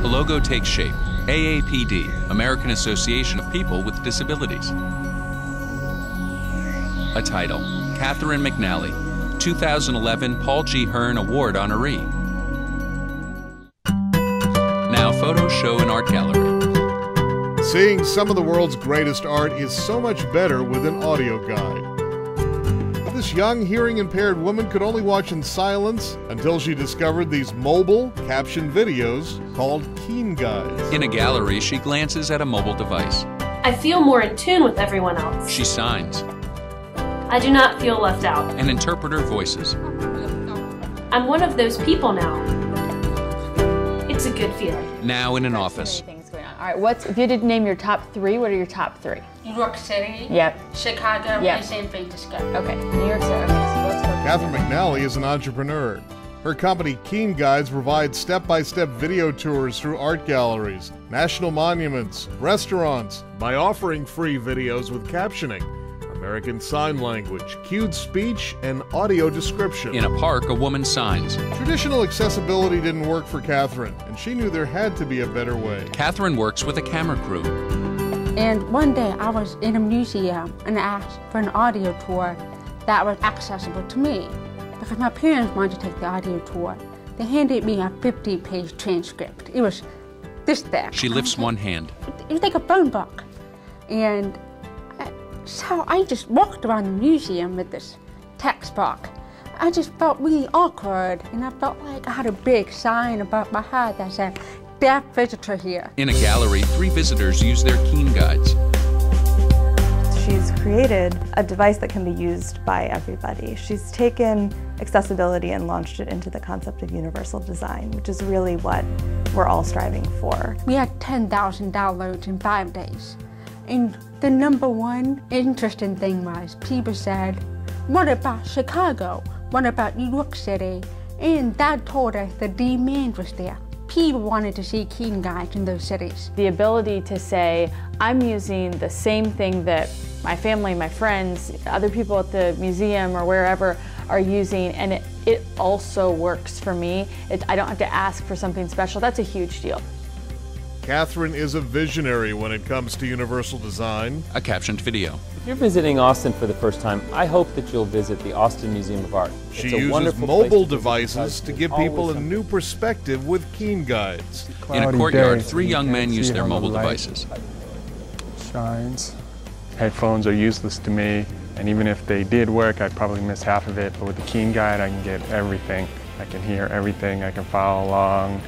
The logo takes shape. AAPD, American Association of People with Disabilities. A title, Catharine McNally, 2011 Paul G. Hearne Award Honoree. Now photos show in art gallery. Seeing some of the world's greatest art is so much better with an audio guide. This young hearing-impaired woman could only watch in silence until she discovered these mobile, captioned videos called Keen Guides. In a gallery, she glances at a mobile device. I feel more in tune with everyone else. She signs. I do not feel left out. An interpreter voices. I'm one of those people now. It's a good feeling. Now in an office. All right, if you did name your top three, what are your top three? New York City. Yep. Chicago. Yep. And San Francisco. Okay, New York City. Okay, so let's go. Catharine McNally is an entrepreneur. Her company, Keen Guides, provides step-by-step video tours through art galleries, national monuments, restaurants, by offering free videos with captioning, American Sign Language, cued speech, and audio description. In a park, a woman signs. Traditional accessibility didn't work for Catharine, and she knew there had to be a better way. Catharine works with a camera crew. And one day I was in a museum and asked for an audio tour that was accessible to me because my parents wanted to take the audio tour. They handed me a 50-page transcript. It was this thick. She lifts one hand. It was like a phone book. And so I just walked around the museum with this textbook. I just felt really awkward, and I felt like I had a big sign above my head that said, "Deaf visitor here." In a gallery, 3 visitors use their Keen Guides. She's created a device that can be used by everybody. She's taken accessibility and launched it into the concept of universal design, which is really what we're all striving for. We had 10,000 downloads in 5 days. And the number one interesting thing was people said, "What about Chicago? What about New York City?" And that told us the demand was there. People wanted to see Keen Guides in those cities. The ability to say, I'm using the same thing that my family, my friends, other people at the museum or wherever are using, and it also works for me. I don't have to ask for something special. That's a huge deal. Catharine is a visionary when it comes to universal design. A captioned video. If you're visiting Austin for the first time, I hope that you'll visit the Austin Museum of Art. She uses mobile devices to give people a new perspective with Keen Guides. In a courtyard, 3 young men use their mobile devices. Shines. Headphones are useless to me, and even if they did work, I'd probably miss half of it. But with the Keen Guide, I can get everything. I can hear everything. I can follow along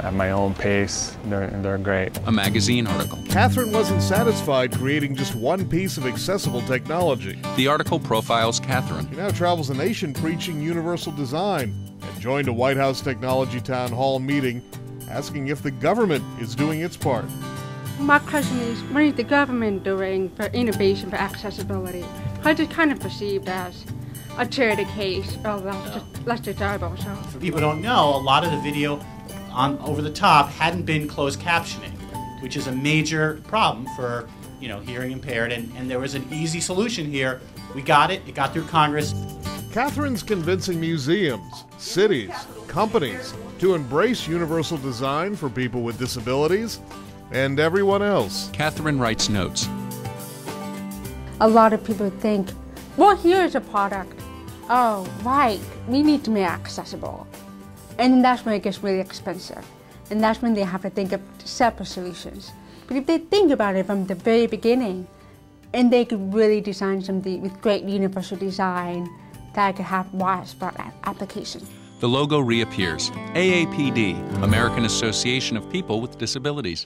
at my own pace. They're great. A magazine article. Catharine wasn't satisfied creating just one piece of accessible technology. The article profiles Catharine. She now travels the nation preaching universal design and joined a White House Technology Town Hall meeting asking if the government is doing its part. My question is, what is the government doing for innovation for accessibility? Because it's kind of perceived as a charity case. Oh, that's just terrible. So. For people who don't know, a lot of the video over the top hadn't been closed captioning, which is a major problem for hearing impaired, and there was an easy solution here. We got it. It got through Congress. Catharine's convincing museums, cities, companies to embrace universal design for people with disabilities and everyone else. Catharine writes notes. A lot of people think, well, here's a product. Oh, right, we need to make it accessible. And that's when it gets really expensive. And that's when they have to think of separate solutions. But if they think about it from the very beginning, and they could really design something with great universal design that could have widespread application. The logo reappears. AAPD, American Association of People with Disabilities.